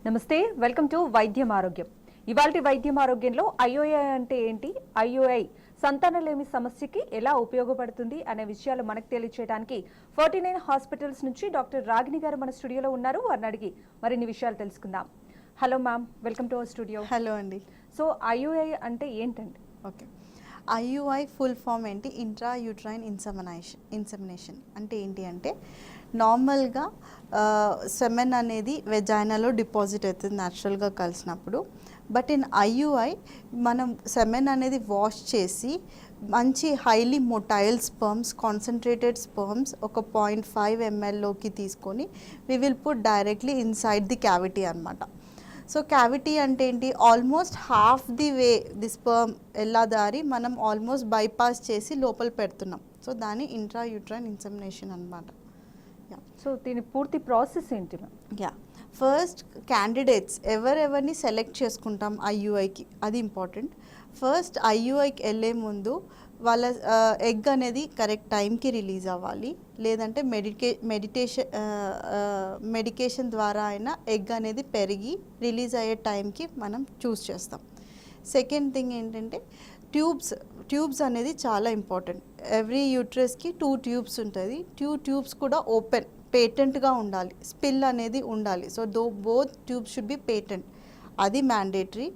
నమస్తే, welcome to వైద్యం ఆరోగ్యం. ఇవాల్టి వైద్యం ఆరోగ్యంలో ఐఓఐ అంటే ఏంటి, ఐఓఐ సంతానలేమి సమస్యకి ఎలా ఉపయోగపడుతుంది అనే విషయాలు మనకు తెలియచేయడానికి 49 హాస్పిటల్స్ నుంచి డాక్టర్ రాగిణి గారు మన స్టూడియోలో ఉన్నారు. వారిని అడిగి మరిన్ని విషయాలు తెలుసుకుందాం. Hello ma'am, welcome to our studio. Hello అండి. సో ఐఓఐ అంటే ఏంటండి? ఓకే, ఐయుఐ ఫుల్ ఫామ్ ఏంటి? ఇంట్రా యూట్రైన్ ఇన్సెమినేషన్ అంటే ఏంటి అంటే నార్మల్గా సెమెన్ అనేది వెజైనాలో డిపాజిట్ అవుతుంది న్యాచురల్గా కలిసినప్పుడు. బట్ ఇన్ ఐయుఐ మనం సెమెన్ అనేది వాష్ చేసి మంచి highly motile sperms, concentrated sperms ఒక 0.5 mlలోకి తీసుకొని we will put directly inside the cavity అనమాట. సో క్యావిటీ అంటే ఏంటి? Almost half the way the sperm ఎలా దారి మనం ఆల్మోస్ట్ బైపాస్ చేసి లోపల పెడుతున్నాం. సో దాన్ని ఇంట్రా యూట్రైన్ ఇన్సెమినేషన్ అనమాట. సో దీని పూర్తి ప్రాసెస్ ఏంటి? ఫస్ట్ క్యాండిడేట్స్ ఎవరెవరిని సెలెక్ట్ చేసుకుంటాం ఐయుఐకి, అది ఇంపార్టెంట్. ఫస్ట్ ఐయుఐకి వెళ్ళే ముందు వాళ్ళ ఎగ్ అనేది కరెక్ట్ టైంకి రిలీజ్ అవ్వాలి, లేదంటే మెడికేషన్ ద్వారా అయినా ఎగ్ అనేది పెరిగి రిలీజ్ అయ్యే టైంకి మనం చూస్ చేస్తాం. సెకండ్ థింగ్ ఏంటంటే ట్యూబ్స్ అనేది చాలా ఇంపార్టెంట్. ఎవ్రీ యూట్రస్కి 2 ట్యూబ్స్ ఉంటుంది. 2 ట్యూబ్స్ కూడా ఓపెన్ పేటెంట్గా ఉండాలి, స్పిల్ అనేది ఉండాలి. So both tubes should be patent, అది mandatory.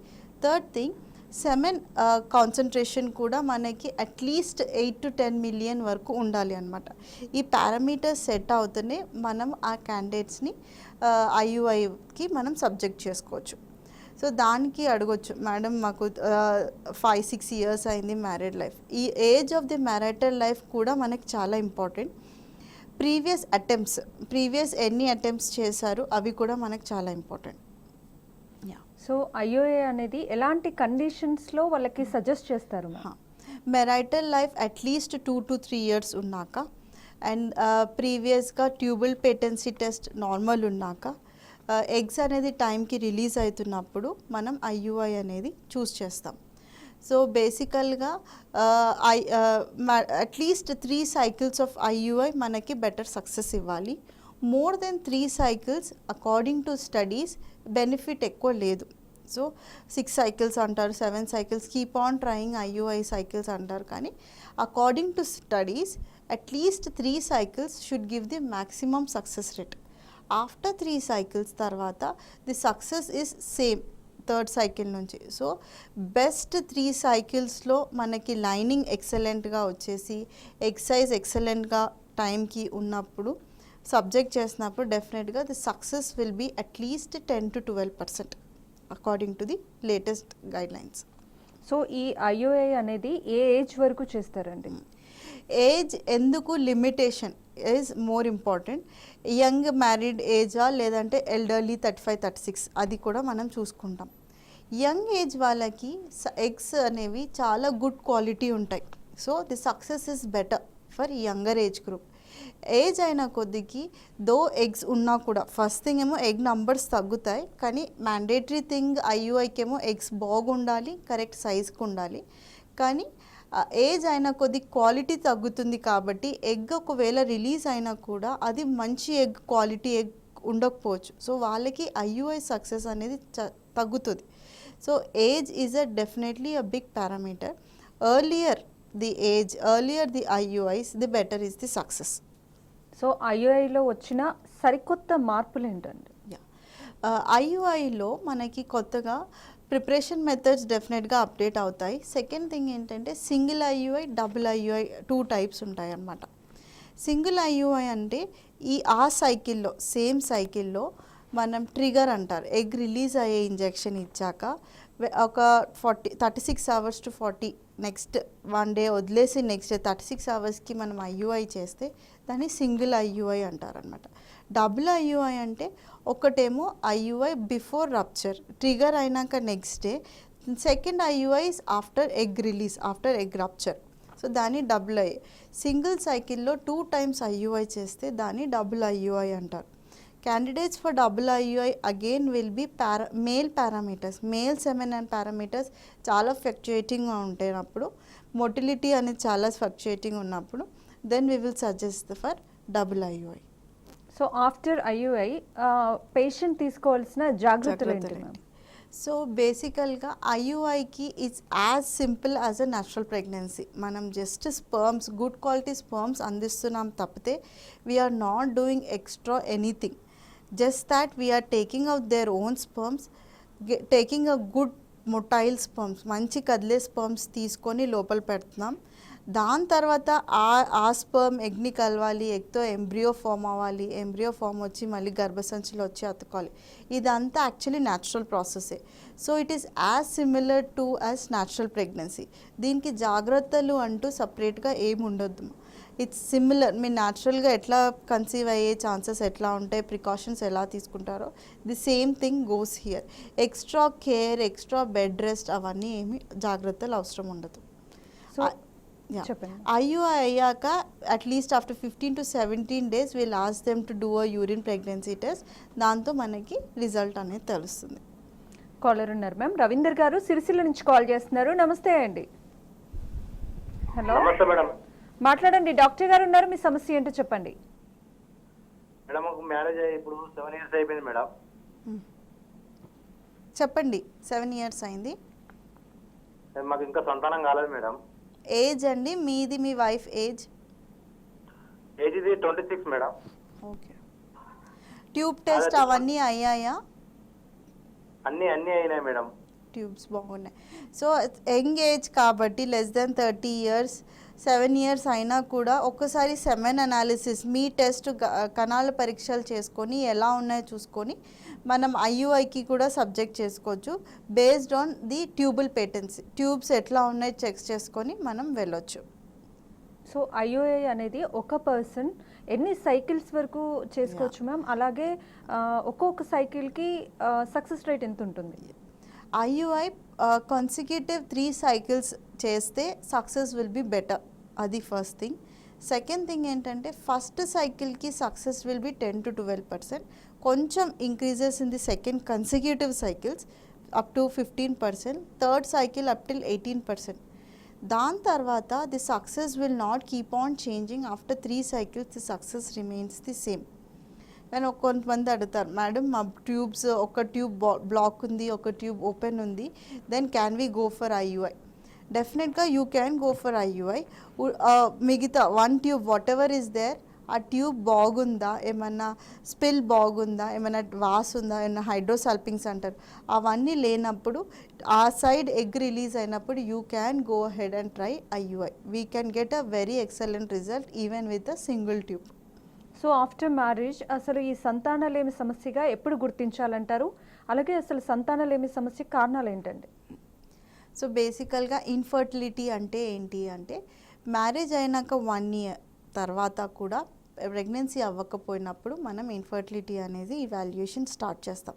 Third thing, semen concentration కూడా మనకి అట్లీస్ట్ 8 to 10 మిలియన్ వరకు ఉండాలి అనమాట. ఈ పారామీటర్స్ సెట్ అవుతూనే మనం ఆ క్యాండిడేట్స్ని ఐయుఐకి మనం సబ్జెక్ట్ చేసుకోవచ్చు. సో దానికి అడగొచ్చు, మేడం మాకు 5-6 years అయింది మ్యారీడ్ లైఫ్. ఈ age of the marital life కూడా మనకి చాలా ఇంపార్టెంట్. ప్రీవియస్ ఎన్ని అటెంప్ట్స్ చేశారు అవి కూడా మనకు చాలా ఇంపార్టెంట్. సో ఐఓఐ అనేది ఎలాంటి కండిషన్స్లో వాళ్ళకి సజెస్ట్ చేస్తారు? Marital life at least 2 to 3 years ఉన్నాక, అండ్ ప్రీవియస్గా ట్యూబల్ పేటెన్సీ టెస్ట్ నార్మల్ ఉన్నాక, ఎగ్స్ అనేది టైంకి రిలీజ్ అవుతున్నప్పుడు మనం ఐయుఐ అనేది చూస్ చేస్తాం. సో బేసికల్గా అట్లీస్ట్ 3 cycles ఆఫ్ ఐయుఐ మనకి బెటర్ సక్సెస్ ఇవ్వాలి. More than 3 cycles according to studies benefit ఎక్కువ లేదు. సో 6 cycles అంటారు, 7 cycles, keep on trying IUI cycles అంటారు. కానీ according to studies at least 3 cycles should give the maximum success rate. After 3 cycles తర్వాత the success is same third cycle నుంచి. So best 3 cyclesలో మనకి lining ఎక్సలెంట్గా వచ్చేసి ఎక్సైజ్ ఎక్సలెంట్గా టైంకి ఉన్నప్పుడు సబ్జెక్ట్ చేసినప్పుడు డెఫినెట్గా the success will be at least 10 to 12% according to the latest guidelines. So ఈ ఐఓఐ అనేది ఏ ఏజ్ వరకు చేస్తారండి? ఏజ్ ఎందుకు limitation is more important. Young married ఏజా లేదంటే ఎల్డర్లీ 35-36 అది కూడా మనం చూసుకుంటాం. యంగ్ ఏజ్ వాళ్ళకి ఎగ్స్ అనేవి చాలా గుడ్ క్వాలిటీ ఉంటాయి. So the success is better for younger age group. Age అయిన కొద్దికి దో ఎగ్స్ ఉన్నా కూడా ఫస్ట్ థింగ్ ఏమో ఎగ్ నంబర్స్ తగ్గుతాయి, కానీ మ్యాండేటరీ థింగ్ ఐయుఐకి ఏమో ఎగ్స్ బాగుండాలి, కరెక్ట్ సైజ్కి ఉండాలి. కానీ ఏజ్ అయిన కొద్ది క్వాలిటీ తగ్గుతుంది కాబట్టి ఎగ్ ఒకవేళ రిలీజ్ అయినా కూడా అది మంచి ఎగ్ క్వాలిటీ ఎగ్ ఉండకపోవచ్చు. సో వాళ్ళకి ఐయుఐ సక్సెస్ అనేది తగ్గుతుంది. So age is definitely a big parameter. Earlier the IUIs the better is the success. So ఐయుఐలో వచ్చిన సరికొత్త మార్పులు ఏంటండి? ఐయుఐలో మనకి కొత్తగా ప్రిపరేషన్ మెథడ్స్ డెఫినెట్గా అప్డేట్ అవుతాయి. సెకండ్ థింగ్ ఏంటంటే single IUI, double IUI 2 types ఉంటాయి అన్నమాట. సింగిల్ ఐయుఐ అంటే ఆ సైకిల్లో సేమ్ సైకిల్లో మనం ట్రిగర్ అంటారు, ఎగ్ రిలీజ్ అయ్యే ఇంజెక్షన్ ఇచ్చాక ఒక 36 hours to 40 నెక్స్ట్ 1 day వదిలేసి నెక్స్ట్ 36 hours మనం ఐయుఐ చేస్తే దాన్ని సింగిల్ ఐయుఐ అంటారనమాట. డబుల్ ఐయుఐ అంటే ఒకటేమో ఐయుఐ బిఫోర్ రప్చర్, ట్రిగర్ అయినాక next day. Second IUI after egg release, after egg rupture. So దాన్ని డబుల్ ఐ. సింగిల్ సైకిల్లో 2 times ఐయుఐ చేస్తే దాన్ని డబుల్ ఐయుఐ అంటారు. Candidates for double IUI again will be male parameters. Male semen and parameters చాలా ఫ్లక్చుయేటింగ్గా ఉంటేనప్పుడు, motility అనేది చాలా fluctuating ఉన్నప్పుడు, then we will suggest for double IUI. So after IUI patient తీసుకోవాల్సిన జాగ్రత్తలు ఏంటి జాగ్రత్తలు మ్యామ్? సో బేసికల్గా ఐయుఐకి it's as simple as a natural pregnancy. మనం just sperms, good quality sperms అందిస్తున్నాం తప్పితే we are not doing extra anything. Just that we are taking out their own sperms, taking a good motile sperms, మంచి కదిలే sperms తీసుకొని లోపల పెడుతున్నాం. దాని తర్వాత ఆ స్పర్మ్ ఎగ్ని కలవాలి, ఎగ్తో ఎంబ్రియో ఫామ్ అవ్వాలి, ఎంబ్రియో ఫామ్ వచ్చి మళ్ళీ గర్భసంచిలో వచ్చి అతుక్కోవాలి. ఇదంతా యాక్చువల్లీ న్యాచురల్ ప్రాసెసే. So it is as similar to as natural pregnancy. దీనికి జాగ్రత్తలు అంటూ సపరేట్గా ఏమి ఉండొద్దు. It's similar. మీరు న్యాచురల్గా ఎట్లా కన్సీవ్ అయ్యే ఛాన్సెస్ ఎట్లా ఉంటాయి, ప్రికాషన్స్ ఎలా తీసుకుంటారో the same thing goes here. Extra care, extra bed rest అవన్నీ ఏమి జాగ్రత్తలు అవసరం ఉండదు. సో చెప్పండి. ఐయుఐ అయ్యాక at least after 15 to 17 days will ask them to do a urine pregnancy test. దాంతో మనకి రిజల్ట్ అనేది తెలుస్తుంది. కాలర్ ఉన్నారు మ్యామ్. రవీందర్ గారు సిరిసిల్ల నుంచి కాల్ చేస్తున్నారు. నమస్తే అండి. హలో, నమస్తే మేడం. మాట్లాడండి. డాక్టర్ గారు ఉన్నారు, మీ సమస్య ఏంటో చెప్పండి. మేడం మాకు మ్యారేజ్ అయ్యి ఇప్పుడు 7 years అయిపోయింది మేడం. చెప్పండి. 7 years అయింది. మాకు ఇంకా సంతానం కాలేదు మేడం. ఏజ్ అండి మీది, మీ వైఫ్ ఏజ్? ఏజ్ ఇది 26 మేడం. ఓకే. ట్యూబ్ టెస్ట్ అవన్నీ అయ్యాయా? అన్నీ అయినాయి మేడం. ట్యూబ్స్ బాగున్నాయి. సో యంగ్ ఏజ్ కాబట్టి లెస్ దెన్ 30 years, 7 years అయినా కూడా ఒక్కసారి సెమెన్ అనాలిసిస్, మీ టెస్ట్ కణాల పరీక్షలు చేసుకొని ఎలా ఉన్నాయో చూసుకొని మనం ఐయుఐకి కూడా సబ్జెక్ట్ చేసుకోవచ్చు. Based on the tubal patency, tubes ఎట్లా ఉన్నాయో చెక్ చేసుకొని మనం వెళ్ళొచ్చు. సో ఐయుఐ అనేది ఒక పర్సన్ ఎన్ని సైకిల్స్ వరకు చేసుకోవచ్చు మ్యామ్? అలాగే ఒక్కొక్క సైకిల్కి సక్సెస్ రేట్ ఎంత ఉంటుంది? ఐయుఐ కాన్సిక్యూటివ్ 3 cycles చేస్తే సక్సెస్ విల్ బి బెటర్. అది ఫస్ట్ థింగ్. సెకండ్ థింగ్ ఏంటంటే ఫస్ట్ సైకిల్కి సక్సెస్ విల్ బి 10 to 12%. కొంచెం increases in the second consecutive cycles up to 15%, third cycle up till 18%. దాని తర్వాత the success will not keep on changing. After 3 cycles the success remains the same. కానీ కొంతమంది అడుగుతారు, madam మా tubes, ఒక tube block ఉంది, ఒక ట్యూబ్ ఓపెన్ ఉంది, then can we go for IUI? డెఫినెట్గా you can go for IUI. మిగతా 1 tube whatever is there, ఆ ట్యూబ్ బాగుందా, ఏమన్నా స్పిల్ బాగుందా, ఏమైనా వాస్ ఉందా, ఏమైనా హైడ్రోసల్పింగ్స్ అంటారు, అవన్నీ లేనప్పుడు ఆ సైడ్ ఎగ్ రిలీజ్ అయినప్పుడు you can go head and try IUI. We can get a very excellent result even with a single tube. So after marriage అసలు ఈ సంతానలేమి సమస్యగా ఎప్పుడు గుర్తించాలంటారు? అలాగే అసలు సంతానలేమి సమస్య కారణాలు ఏంటండి? సో బేసికల్గా ఇన్ఫర్టిలిటీ అంటే ఏంటి అంటే, మ్యారేజ్ అయినాక 1 year తర్వాత కూడా ప్రెగ్నెన్సీ అవ్వకపోయినప్పుడు మనం ఇన్ఫర్టిలిటీ అనేది ఇవాల్యుయేషన్ స్టార్ట్ చేస్తాం.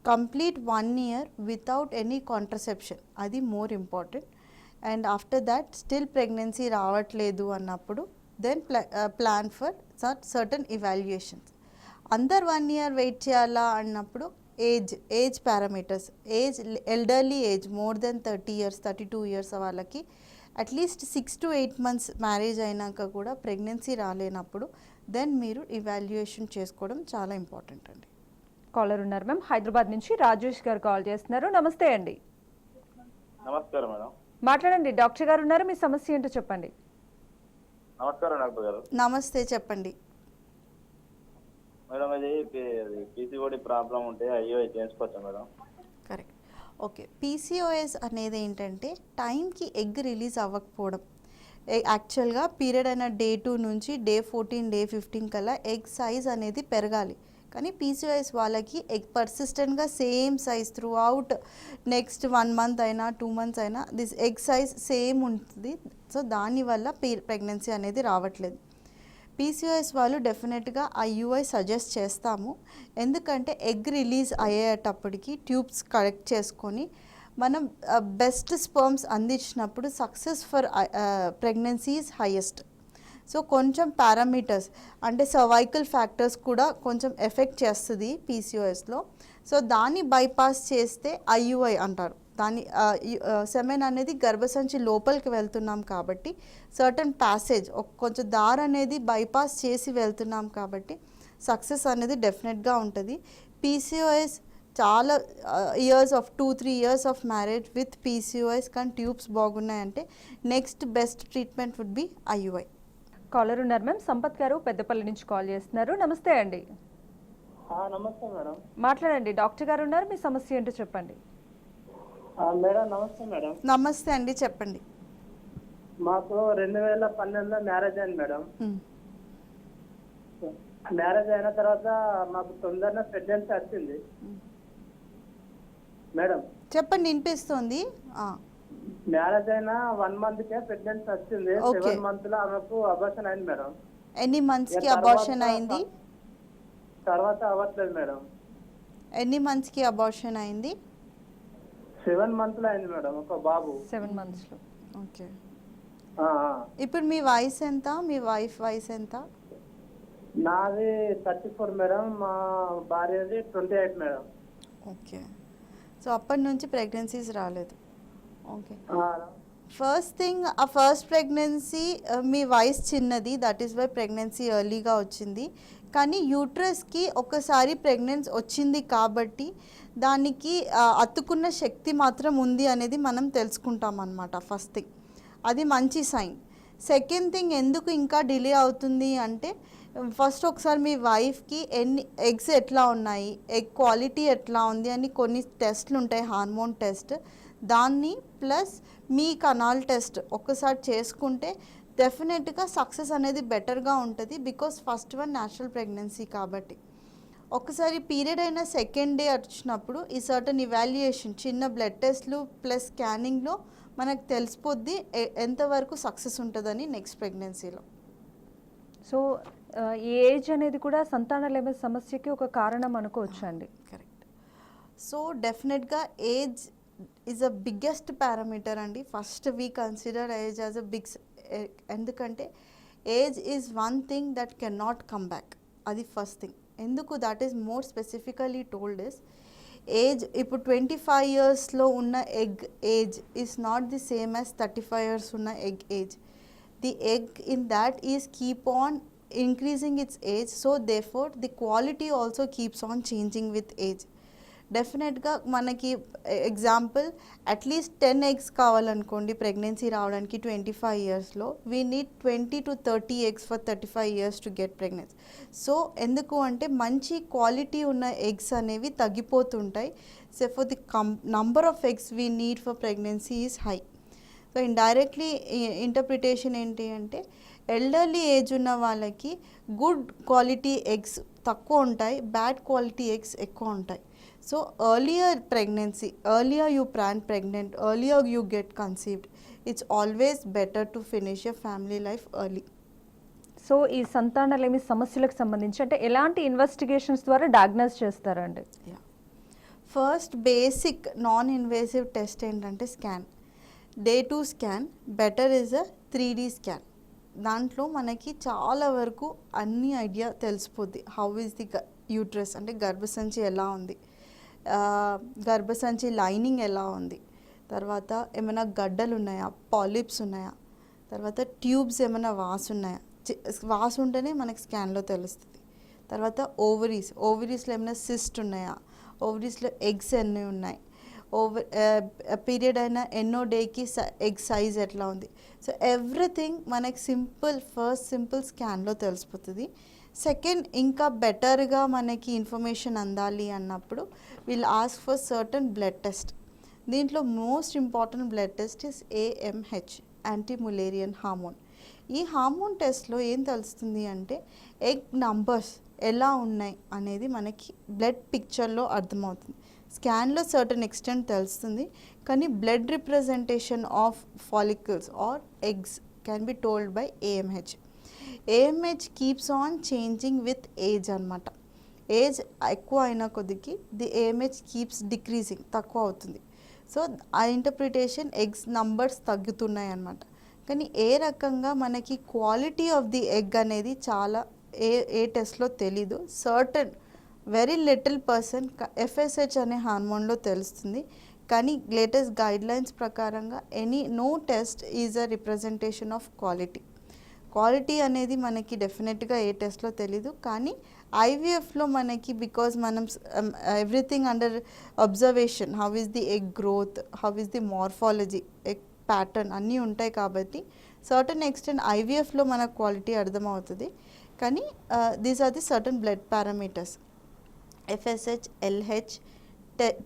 Complete 1 year without any contraception, అది more important. And after that still pregnancy రావట్లేదు అన్నప్పుడు then plan for certain evaluations. అందరు 1 year వెయిట్ చేయాలా అన్నప్పుడు age parameters, elderly age more than 30 years, 32 years వాళ్ళకి అట్లీస్ట్ 6 to 8 months మ్యారేజ్ అయినాక కూడా ప్రెగ్నెన్సీ రాలేనప్పుడు దెన్ మీరు ఇవాల్యుయేషన్ చేసుకోవడం చాలా ఇంపార్టెంట్ అండి. కాలర్ ఉన్నారు మ్యామ్. హైదరాబాద్ నుంచి రాజేష్ గారు కాల్ చేస్తున్నారు. నమస్తే అండి. నమస్కారం మేడం. మాట్లాడండి. డాక్టర్ గారు ఉన్నారు, మీ సమస్య ఏంటో చెప్పండి. నమస్కారం డాక్టర్ గారు. నమస్తే, చెప్పండి. మేడం అది పీసీఓడి ప్రాబ్లం ఉంటే ఐయుఐ చేసుకోవచ్చా మేడం? కరెక్ట్. ఓకే. పీసీఓఎస్ అనేది ఏంటంటే టైంకి ఎగ్ రిలీజ్ అవ్వకపోవడం. యాక్చువల్గా పీరియడ్ అయిన డే 2 నుంచి డే 14, డే 15 కల్లా ఎగ్ సైజ్ అనేది పెరగాలి. కానీ పీసీఓఎస్ వాళ్ళకి ఎగ్ పర్సిస్టెంట్గా same size throughout next 1 month అయినా 2 months అయినా దిస్ ఎగ్ సైజ్ సేమ్ ఉంటుంది. సో దానివల్ల ప్రెగ్నెన్సీ అనేది రావట్లేదు. పీసీఓఎస్ వాళ్ళు డెఫినెట్గా ఐయుఐ సజెస్ట్ చేస్తాము. ఎందుకంటే ఎగ్ రిలీజ్ అయ్యేటప్పటికి ట్యూబ్స్ కరెక్ట్ చేసుకొని మనం బెస్ట్ స్పర్మ్స్ అందించినప్పుడు success for pregnancy is highest. So కొంచెం పారామీటర్స్ అంటే సర్వైకల్ ఫ్యాక్టర్స్ కూడా కొంచెం ఎఫెక్ట్ చేస్తుంది పీసీఓఎస్లో. సో దాన్ని బైపాస్ చేస్తే ఐయుఐ అంటారు. దాని సెమెన్ అనేది గర్భసంచి లోపలికి వెళ్తున్నాం కాబట్టి సర్టన్ ప్యాసేజ్ కొంచెం దారి అనేది బైపాస్ చేసి వెళ్తున్నాం కాబట్టి సక్సెస్ అనేది డెఫినెట్గా ఉంటుంది. పీసీఓఎస్ చాలా years of 2-3 years of marriage with PCOS కానీ ట్యూబ్స్ బాగున్నాయంటే next best treatment would be IUI. Caller ఉన్నారు మ్యామ్. సంపత్ గారు పెద్దపల్లి నుంచి కాల్ చేస్తున్నారు. నమస్తే అండి. నమస్తే మేడం. మాట్లాడండి, డాక్టర్ గారు ఉన్నారు, మీ సమస్య ఏంటో చెప్పండి. మేడం నమస్తే మేడం. నమస్తే అండి, చెప్పండి. మాకు 2012లో మ్యారేజ్ అయింది మేడం. మ్యారేజ్ అయిన తర్వాత మాకు తొందరగా ప్రెగ్నెన్సీ వచ్చింది మేడం. చెప్పండి, వినిపిస్తుంది. మ్యారేజ్ అయిన 1 monthకే ప్రెగ్నెన్సీ వచ్చింది. Okay. 7 months లో ఆమెకు అబార్షన్ అయింది మేడం. ఎన్ని మంత్స్కి తర్వాత- అబార్షన్ అయింది? తర్వాత అవ్వట్లేదు మేడం. ఎన్ని మంత్స్కి అబార్షన్ అయింది? 7 months లో అయింది మేడం, ఒక బాబు. 7 monthsలో. ఓకే. ఆ, ఆ. ఇప్పుడు మీ వయసు ఎంత? మీ వైఫ్ వయసు ఎంత? నాది 34 మేడం, మా భార్యది 28 మేడం. ఓకే. సో అప్పటి నుంచి ప్రెగ్నెన్సీస్ రాలేదు. ఓకే. ఆ, ఫస్ట్ థింగ్, ఆ ఫస్ట్ ప్రెగ్నెన్సీ మీ వయసు చిన్నది, దట్ ఈస్ వై ప్రెగ్నెన్సీ ఎర్లీగా వచ్చింది. కానీ యూట్రస్కి ఒకసారి ప్రెగ్నెన్సీ వచ్చింది కాబట్టి దానికి అతుకున్న శక్తి మాత్రం ఉంది అనేది మనం తెలుసుకుంటాం అన్నమాట. ఫస్ట్ థింగ్, అది మంచి సైన్. సెకండ్ థింగ్, ఎందుకు ఇంకా డిలే అవుతుంది అంటే ఫస్ట్ ఒకసారి మీ వైఫ్కి ఎన్ని ఎగ్స్ ఎట్లా ఉన్నాయి, ఎగ్ క్వాలిటీ ఎట్లా ఉంది అని కొన్ని టెస్ట్లు ఉంటాయి, హార్మోన్ టెస్ట్. దాన్ని ప్లస్ మీ కనాల్ టెస్ట్ ఒక్కసారి చేసుకుంటే డెఫినెట్గా సక్సెస్ అనేది బెటర్గా ఉంటుంది. Because first one natural pregnancy కాబట్టి. ఒకసారి పీరియడ్ అయిన సెకండ్ డే వచ్చినప్పుడు ఈ సర్టన్ ఇవాల్యుయేషన్, చిన్న బ్లడ్ టెస్ట్లు ప్లస్ స్కానింగ్లో మనకు తెలిసిపోద్ది ఎంతవరకు సక్సెస్ ఉంటుందని నెక్స్ట్ ప్రెగ్నెన్సీలో. సో ఈ ఏజ్ అనేది కూడా సంతానలేమి సమస్యకి ఒక కారణం అనుకోవచ్చు అండి. కరెక్ట్. సో డెఫినెట్గా age is a biggest parameter అండి. First we consider age as a big, ఎందుకంటే age is one thing that can not come back. అది ఫస్ట్ థింగ్. ఎందుకు that is more specifically told is age. ఇప్పుడు 25 yearsలో ఉన్న egg age is not the same as 35 years ఉన్న egg age. The egg in that is keep on increasing its age, so therefore the quality also keeps on changing with age. డెఫినెట్గా మనకి example at least 10 eggs కావాలనుకోండి ప్రెగ్నెన్సీ రావడానికి 25 yearsలో, we need 20 to 30 eggs for 35 years to get pregnancy. So ఎందుకు అంటే మంచి క్వాలిటీ ఉన్న ఎగ్స్ అనేవి తగ్గిపోతుంటాయి. So for the number of eggs we need for pregnancy is high. So indirectly interpretation ఏంటి అంటే ఎల్డర్లీ ఏజ్ ఉన్న వాళ్ళకి గుడ్ క్వాలిటీ ఎగ్స్ తక్కువ ఉంటాయి, బ్యాడ్ క్వాలిటీ ఎగ్స్ ఎక్కువ ఉంటాయి. So earlier pregnancy, earlier you plan pregnant, earlier you get conceived, it's always better to finish your family life early. So ఈ సంతానలేమి సమస్యలకు సంబంధించి అంటే ఎలాంటి ఇన్వెస్టిగేషన్స్ ద్వారా డయాగ్నోస్ చేస్తారండి? First basic non invasive test ఏంటంటే scan. Day 2 scan, better is a 3D scan. దాంట్లో మనకి చాలా వరకు అన్ని ఐడియా తెలిసిపోద్ది. హౌ ఈజ్ ది యూట్రస్ అంటే గర్భసంచి ఎలా ఉంది, గర్భసంచి లైనింగ్ ఎలా ఉంది, తర్వాత ఏమైనా గడ్డలు ఉన్నాయా, పాలిప్స్ ఉన్నాయా, తర్వాత ట్యూబ్స్ ఏమైనా వాసున్నాయా, వాసు ఉంటేనే మనకి స్కాన్లో తెలుస్తుంది. తర్వాత ఓవరీస్లో ఏమైనా సిస్ట్ ఉన్నాయా, ఓవరీస్లో ఎగ్స్ ఎన్ని ఉన్నాయి, పీరియడ్ అయిన ఎన్నో డేకి ఎగ్ సైజ్ ఎట్లా ఉంది. సో ఎవ్రీథింగ్ మనకి ఫస్ట్ సింపుల్ స్కాన్లో తెలిసిపోతుంది. సెకండ్, ఇంకా బెటర్గా మనకి ఇన్ఫర్మేషన్ అందాలి అన్నప్పుడు will ask for certain blood test. దీంట్లో most important blood test is AMH, anti mullerian hormone. ఈ హార్మోన్ టెస్ట్లో ఏం తెలుస్తుంది అంటే ఎగ్ నంబర్స్ ఎలా ఉన్నాయి అనేది మనకి బ్లడ్ పిక్చర్లో అర్థమవుతుంది. స్కాన్లో సర్టన్ ఎక్స్టెంట్ తెలుస్తుంది, కానీ blood representation of follicles or eggs can be told by AMH. AMH keeps on changing with age అనమాట. ఏజ్ ఎక్కువ అయిన కొద్దికి ది AMH కీప్స్ డిక్రీజింగ్, తక్కువ అవుతుంది. సో ఆ ఇంటర్ప్రిటేషన్ ఎగ్స్ నంబర్స్ తగ్గుతున్నాయి అన్నమాట. కానీ ఏ రకంగా మనకి క్వాలిటీ ఆఫ్ ది ఎగ్ అనేది చాలా ఏ టెస్ట్లో తెలీదు. Certain very little person FSH అనే హార్మోన్లో తెలుస్తుంది. కానీ లేటెస్ట్ గైడ్లైన్స్ ప్రకారంగా no test is a representation of quality. Quality అనేది మనకి డెఫినెట్గా ఏ టెస్ట్లో తెలీదు, కానీ ఐవీఎఫ్లో మనకి బికాజ్ మనం everything under observation, how is the egg growth, how is the morphology, egg pattern అన్నీ ఉంటాయి కాబట్టి సర్టన్ ఎక్స్టెంట్ ఐవీఎఫ్లో మనకు క్వాలిటీ అర్థమవుతుంది. కానీ these are the certain blood parameters, FSH, LH,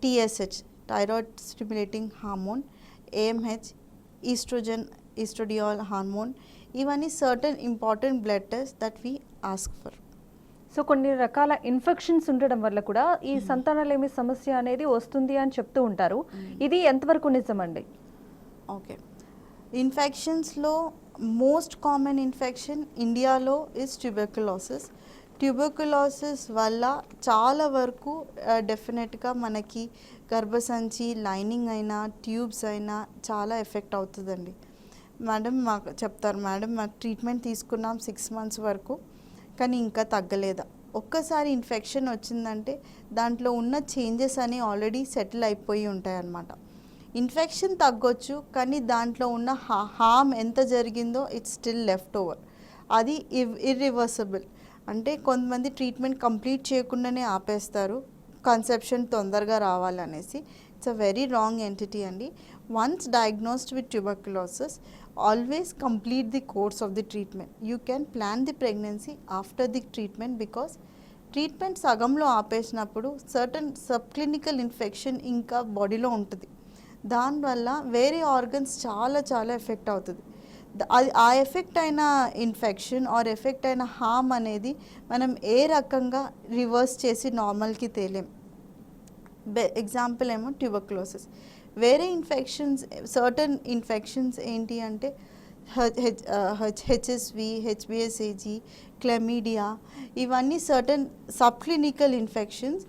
TSH, thyroid stimulating hormone, AMH, estradiol hormone, ఇవన్నీ certain important blood test that we ask for. So కొన్ని రకాల infections ఉండడం వల్ల కూడా ఈ సంతానలేమి సమస్య అనేది వస్తుంది అని చెప్తూ ఉంటారు. ఇది ఎంతవరకు నిజమండి? ఓకే, ఇన్ఫెక్షన్స్లో మోస్ట్ కామన్ ఇన్ఫెక్షన్ ఇండియాలో ఇస్ ట్యూబర్కులోసిస్. ట్యూబర్కులోసిస్ వల్ల చాలా వరకు డెఫినెట్గా మనకి గర్భసంచి లైనింగ్ అయినా ట్యూబ్స్ అయినా చాలా ఎఫెక్ట్ అవుతుందండి. మేడం మాకు చెప్తారు, మేడం మాకు ట్రీట్మెంట్ తీసుకున్నాం 6 months వరకు కానీ ఇంకా తగ్గలేదా. ఒక్కసారి ఇన్ఫెక్షన్ వచ్చిందంటే దాంట్లో ఉన్న చేంజెస్ అని ఆల్రెడీ సెటిల్ అయిపోయి ఉంటాయి అన్నమాట. ఇన్ఫెక్షన్ తగ్గొచ్చు కానీ దాంట్లో ఉన్న హార్మ్ ఎంత జరిగిందో ఇట్స్ స్టిల్ లెఫ్ట్ ఓవర్, అది ఇర్రివర్సబుల్. అంటే కొంతమంది ట్రీట్మెంట్ కంప్లీట్ చేయకుండానే ఆపేస్తారు కన్సెప్షన్ తొందరగా రావాలనేసి. It's a very wrong entity అండి. Once diagnosed with tuberculosis, always complete the course of the treatment. You can plan the pregnancy after the treatment, because treatment సగంలో ఆపేసినప్పుడు సర్టన్ సబ్ క్లినికల్ ఇన్ఫెక్షన్ ఇంకా బాడీలో ఉంటుంది. దానివల్ల వేరే ఆర్గన్స్ చాలా చాలా ఎఫెక్ట్ అవుతుంది. అది ఆ ఎఫెక్ట్ అయిన ఇన్ఫెక్షన్ ఆర్ ఎఫెక్ట్ అయిన హార్మ్ అనేది మనం ఏ రకంగా రివర్స్ చేసి నార్మల్కి తేలేం. ఎగ్జాంపుల్ ఏమో ట్యూబర్కులోసిస్. వేరే ఇన్ఫెక్షన్స్, సర్టన్ ఇన్ఫెక్షన్స్ ఏంటి అంటే హెచ్ఎస్వి, హెచ్బిఎస్ఏజీ, క్లెమీడియా, ఇవన్నీ సర్టన్ సబ్ క్లినికల్ ఇన్ఫెక్షన్స్.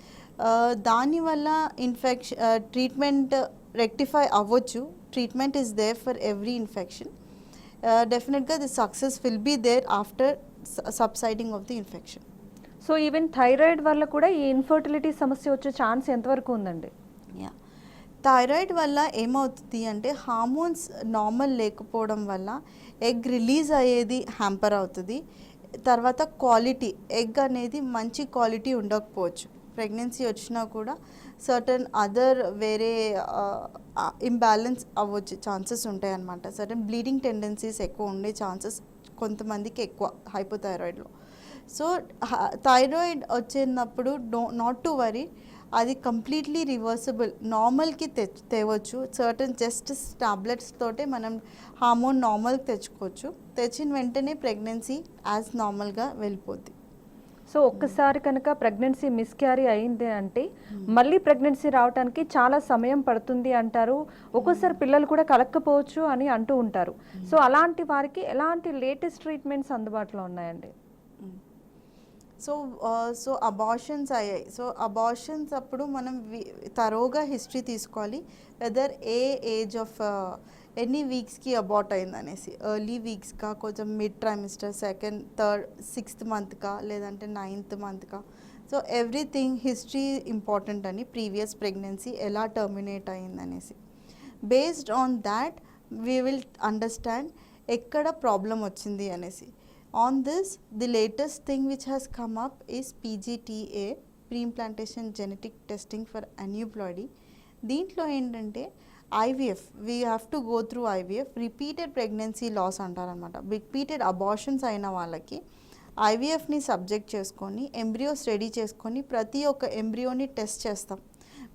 దానివల్ల ట్రీట్మెంట్ రెక్టిఫై అవ్వచ్చు. Treatment is there for every infection. Definitely the success will be there after subsiding of the infection. So even thyroid వల్ల కూడా ఈ infertility సమస్య వచ్చే ఛాన్స్ ఎంతవరకు ఉందండి? థైరాయిడ్ వల్ల ఏమవుతుంది అంటే హార్మోన్స్ నార్మల్ లేకపోవడం వల్ల ఎగ్ రిలీజ్ అయ్యేది హ్యాంపర్ అవుతుంది. తర్వాత క్వాలిటీ, ఎగ్ అనేది మంచి క్వాలిటీ ఉండకపోవచ్చు. ప్రెగ్నెన్సీ వచ్చినా కూడా సర్టన్ అదర్ వేరే ఇంబ్యాలెన్స్ అవ్వచ్చు ఛాన్సెస్ ఉంటాయి అన్నమాట. సర్టన్ బ్లీడింగ్ టెండెన్సీస్ ఎక్కువ ఉండే ఛాన్సెస్ కొంతమందికి ఎక్కువ హైపోథైరాయిడ్లో. సో థైరాయిడ్ వచ్చినప్పుడు నాట్ టు వరీ, అది కంప్లీట్లీ రివర్సిబుల్, నార్మల్కి తేవచ్చు. సర్టన్ జస్ట్ టాబ్లెట్స్ తోటే మనం హార్మోన్ నార్మల్కి తెచ్చుకోవచ్చు. తెచ్చిన వెంటనే ప్రెగ్నెన్సీ యాజ్ నార్మల్గా వెళ్ళిపోద్ది. సో ఒక్కసారి కనుక ప్రెగ్నెన్సీ మిస్క్యారీ అయింది అంటే మళ్ళీ ప్రెగ్నెన్సీ రావడానికి చాలా సమయం పడుతుంది అంటారు. ఒక్కోసారి పిల్లలు కూడా కలక్కపోవచ్చు అని అంటూ ఉంటారు. సో అలాంటి వారికి ఎలాంటి లేటెస్ట్ ట్రీట్మెంట్స్ అందుబాటులో ఉన్నాయండి? సో అబార్షన్స్ అయ్యాయి. సో అబార్షన్స్ అప్పుడు మనం తరోగా హిస్టరీ తీసుకోవాలి, వెదర్ ఏ ఏజ్ ఆఫ్ ఎన్ని వీక్స్కి అబార్ట్ అయిందనేసి. ఎర్లీ వీక్స్కా, కొంచెం mid trimester, 2nd, 3rd, 6th మంత్కా, లేదంటే 9th మంత్కా. సో ఎవ్రీథింగ్ హిస్టరీ ఇంపార్టెంట్ అని, ప్రీవియస్ ప్రెగ్నెన్సీ ఎలా టర్మినేట్ అయిందనేసి. Based on that we will understand ఎక్కడ ప్రాబ్లం వచ్చింది అనేసి. On this, the latest thing which has come up is PGTA, pre-implantation genetic testing for aneuploidy. దీంట్లో ఏంటంటే IVF, we have to go through IVF, repeated pregnancy loss అంటారనమాట. Repeated abortions అయిన వాళ్ళకి IVFని subject చేసుకొని embryos ready చేసుకొని ప్రతి ఒక్క ఎంబ్రియోని test చేస్తాం,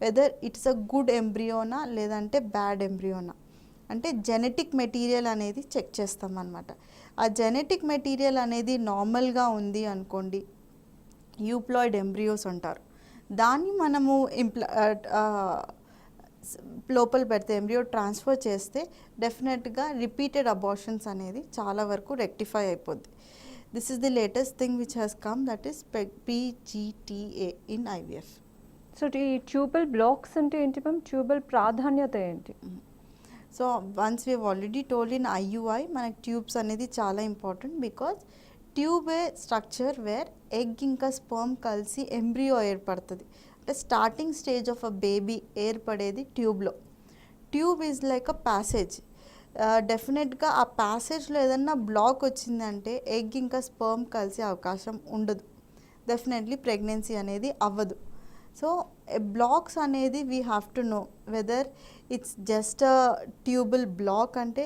వెదర్ ఇట్స్ అ గుడ్ ఎంబ్రియోనా లేదంటే బ్యాడ్ ఎంబ్రియోనా. అంటే జెనెటిక్ మెటీరియల్ అనేది చెక్ చేస్తాం అన్నమాట. ఆ జెనెటిక్ మెటీరియల్ అనేది నార్మల్గా ఉంది అనుకోండి, యూప్లాయిడ్ ఎంబ్రియోస్ అంటారు. దాన్ని మనము లోపల పెడితే, ఎంబ్రియో ట్రాన్స్ఫర్ చేస్తే డెఫినెట్గా రిపీటెడ్ అబార్షన్స్ అనేది చాలా వరకు రెక్టిఫై అయిపోద్ది. This is the latest thing which has come, that is PGTA in IVF. So ఈ ట్యూబల్ బ్లాక్స్ అంటే ఏంటి మ్యామ్? ట్యూబల్ ప్రాధాన్యత ఏంటి? So once we already told in IUI మనకి ట్యూబ్స్ అనేది చాలా important, because tube a structure where egg ఇంకా sperm కలిసి ఎంబ్రియో ఏర్పడుతుంది. అంటే starting stage of a baby ఏర్పడేది ట్యూబ్లో. Tube is like a passage. డెఫినెట్గా ఆ ప్యాసేజ్లో ఏదన్నా బ్లాక్ వచ్చిందంటే ఎగ్ ఇంకా స్పర్మ్ కలిసే అవకాశం ఉండదు, డెఫినెట్లీ ప్రెగ్నెన్సీ అనేది అవ్వదు. సో బ్లాక్స్ అనేది we have to know whether it's just a tubal block అంటే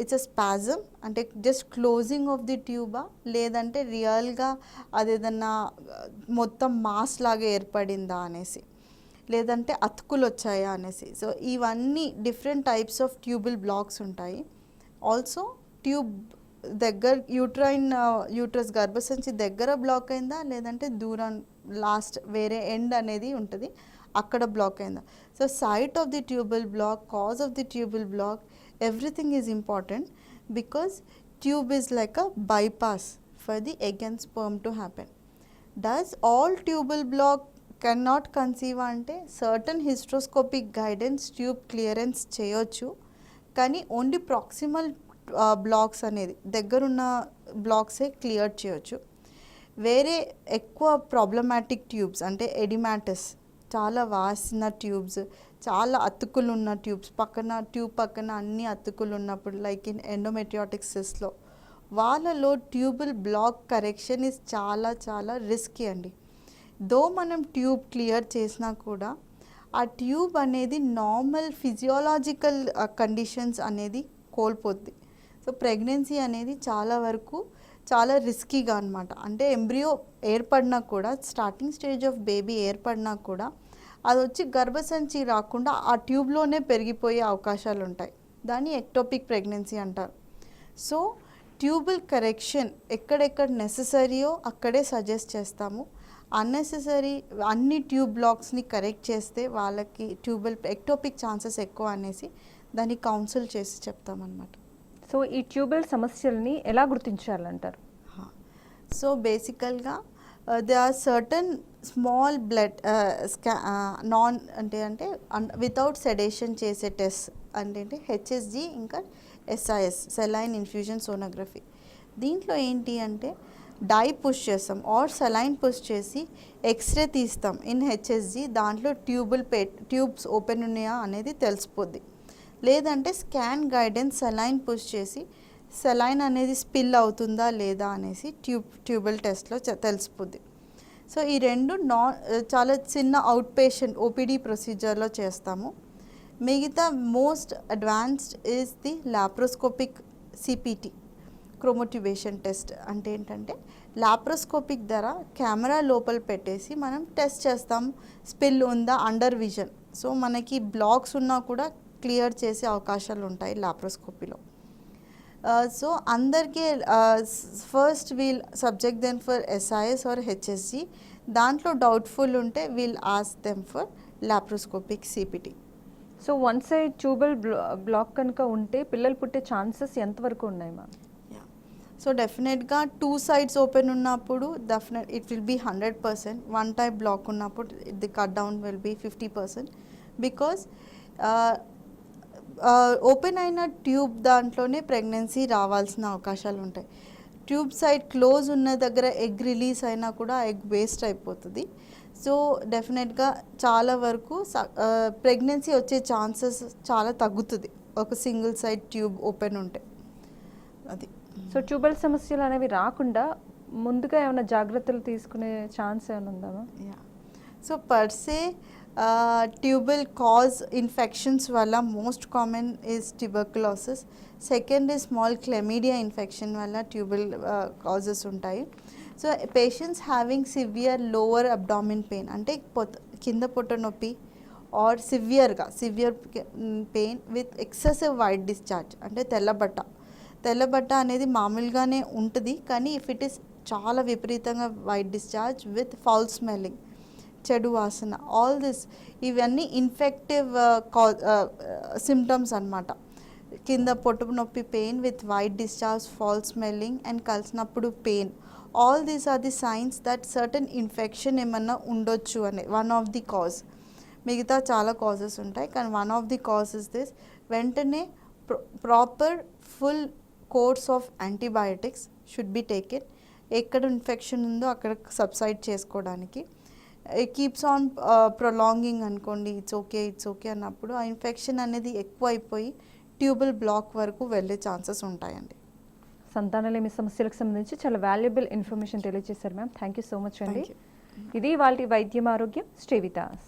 ఇట్స్ అ స్పాజమ్ అంటే just closing of the tube, లేదంటే రియల్గా అదేదన్నా మొత్తం మాస్ లాగా ఏర్పడిందా అనేసి, లేదంటే అతుకులు వచ్చాయా అనేసి. సో ఇవన్నీ different types of tubal blocks ఉంటాయి. ఆల్సో ట్యూబ్ దగ్గర యూట్రస్ గర్భసంచి దగ్గర బ్లాక్ అయిందా, లేదంటే దూరం లాస్ట్ వేరే ఎండ్ అనేది ఉంటుంది అక్కడ బ్లాక్ అయిందా. So site of the tubal block, cause of the tubal block, everything is important because tube is like a bypass for the egg and sperm to happen. Does all tubal block cannot conceive అంటే certain hysteroscopic guidance tube clearance చేయొచ్చు, కానీ only proximal blocks అనేది దగ్గరున్న బ్లాక్సే clear చేయొచ్చు. వేరే ఎక్కువ problematic tubes అంటే ఎడిమాటస్, చాలా వాసిన ట్యూబ్స్, చాలా అతుకులు ఉన్న ట్యూబ్స్, ట్యూబ్ పక్కన అన్ని అతుకులు ఉన్నప్పుడు లైక్ ఇన్ ఎండోమెట్రియాటిక్ సిస్లో, వాళ్ళలో ట్యూబుల్ బ్లాక్ కరెక్షన్ ఇస్ చాలా చాలా రిస్కీ అండి. దో మనం ట్యూబ్ క్లియర్ చేసినా కూడా ఆ ట్యూబ్ అనేది నార్మల్ ఫిజియోలాజికల్ కండిషన్స్ అనేది కోల్పోద్ది. సో ప్రెగ్నెన్సీ అనేది చాలా వరకు చాలా రిస్కీగా అనమాట. అంటే ఎంబ్రియో ఏర్పడినా కూడా, స్టార్టింగ్ స్టేజ్ ఆఫ్ బేబీ ఏర్పడినా కూడా అది వచ్చి గర్భసంచి రాకుండా ఆ ట్యూబ్లోనే పెరిగిపోయే అవకాశాలు ఉంటాయి. దాన్ని ఎక్టోపిక్ ప్రెగ్నెన్సీ అంటారు. సో ట్యూబుల్ కరెక్షన్ ఎక్కడెక్కడ నెససరీయో అక్కడే సజెస్ట్ చేస్తాము. అన్నెసెసరీ అన్ని ట్యూబ్ బ్లాక్స్ని కరెక్ట్ చేస్తే వాళ్ళకి ట్యూబల్ ఎక్టోపిక్ ఛాన్సెస్ ఎక్కువ అనేసి దాన్ని కౌన్సిల్ చేసి చెప్తామన్నమాట. సో ఈ ట్యూబల్ సమస్యల్ని ఎలా గుర్తించాలంటారు? సో బేసికల్గా they are certain small blood non అంటే వితౌట్ సెడేషన్ చేసే టెస్ట్ అంటే హెచ్ఎస్జి ఇంకా ఎస్ఐఎస్ సెలైన్ ఇన్ఫ్యూజన్ సోనోగ్రఫీ. దీంట్లో ఏంటి అంటే డై పుష్ చేస్తాం ఆర్ సెలైన్ పుష్ చేసి ఎక్స్రే తీస్తాం ఇన్ హెచ్ఎస్జి. దాంట్లో ట్యూబ్స్ ఓపెన్ ఉన్నాయా అనేది తెలిసిపోద్ది. లేదంటే స్కాన్ గైడెన్స్ సెలైన్ పుష్ చేసి సెలైన్ అనేది స్పిల్ అవుతుందా లేదా అనేసి ట్యూబల్ టెస్ట్లో తెలిసిపోద్ది. సో ఈ రెండు చాలా చిన్న అవుట్ పేషెంట్ ఓపీడీ ప్రొసీజర్లో చేస్తాము. మిగతా most advanced is the laparoscopic CPT chromotubation test. అంటే ఏంటంటే లాప్రోస్కోపిక్ ద్వారా కెమెరా లోపల పెట్టేసి మనం టెస్ట్ చేస్తాం స్పిల్ ఉందా అండర్ విజన్. సో మనకి బ్లాక్స్ ఉన్నా కూడా క్లియర్ చేసే అవకాశాలు ఉంటాయి లాప్రోస్కోపీలో. సో అందరికీ first we'll subject then for SIS or HSG. దాంట్లో డౌట్ఫుల్ ఉంటే we'll ask them for laparoscopic CPT. So one side tubal block కనుక ఉంటే పిల్లలు పుట్టే ఛాన్సెస్ ఎంతవరకు ఉన్నాయి మ్యామ్? సో డెఫినెట్గా టూ సైడ్స్ ఓపెన్ ఉన్నప్పుడు it will be 100%. One type block ఉన్నప్పుడు the cut down will be 50%. Because open అయిన ట్యూబ్ దాంట్లోనే ప్రెగ్నెన్సీ రావాల్సిన అవకాశాలు ఉంటాయి. ట్యూబ్ సైడ్ క్లోజ్ ఉన్న దగ్గర ఎగ్ రిలీజ్ అయినా కూడా ఎగ్ వేస్ట్ అయిపోతుంది. సో డెఫినెట్గా చాలా వరకు ప్రెగ్నెన్సీ వచ్చే ఛాన్సెస్ చాలా తగ్గుతుంది ఒక సింగిల్ సైడ్ ట్యూబ్ ఓపెన్ ఉంటే. అది సో ట్యూబల్ సమస్యలు అనేవి రాకుండా ముందుగా ఏమైనా జాగ్రత్తలు తీసుకునే ఛాన్స్ ఏమైనా ఉందా? So per se tubal cause infections వల్ల most common is tuberculosis. Second is small chlamydia infection వల్ల ట్యూబల్ కాజెస్ ఉంటాయి. So patients having severe lower abdomen pain అంటే కింద పొట్ట నొప్పి or severe pain with excessive white discharge అంటే తెల్లబట్ట అనేది మామూలుగానే ఉంటుంది, కానీ ఇఫ్ ఇట్ ఈస్ చాలా విపరీతంగా white discharge with foul smelling, చెడు వాసన, ఆల్ దిస్ ఇవన్నీ ఇన్ఫెక్టివ్ సిమ్టమ్స్ అన్నమాట. కింద పొట్టు నొప్పి pain with white discharge, foul smelling and కలిసినప్పుడు pain, all these are the signs that certain infection ఏమన్నా ఉండొచ్చు అనే వన్ ఆఫ్ ది కాజ్. మిగతా చాలా కాజెస్ ఉంటాయి, కానీ one of the cause is this. వెంటనే proper full course of antibiotics should be taken. ఎక్కడ ఇన్ఫెక్షన్ ఉందో అక్కడ సబ్సైడ్ చేసుకోవడానికి. కీప్స్ ఆన్ ప్రొలాంగింగ్ అనుకోండి, ఇట్స్ ఓకే అన్నప్పుడు ఆ ఇన్ఫెక్షన్ అనేది ఎక్కువ అయిపోయి ట్యూబల్ బ్లాక్ వరకు వెళ్ళే ఛాన్సెస్ ఉంటాయండి. సంతానలేమి సమస్యలకు సంబంధించి చాలా వాల్యుబుల్ ఇన్ఫర్మేషన్ తెలియజేశారు ma'am. Thank you so much అండి. Thank you. ఇది వాళ్ళ వైద్యం ఆరోగ్యం. Stay with us.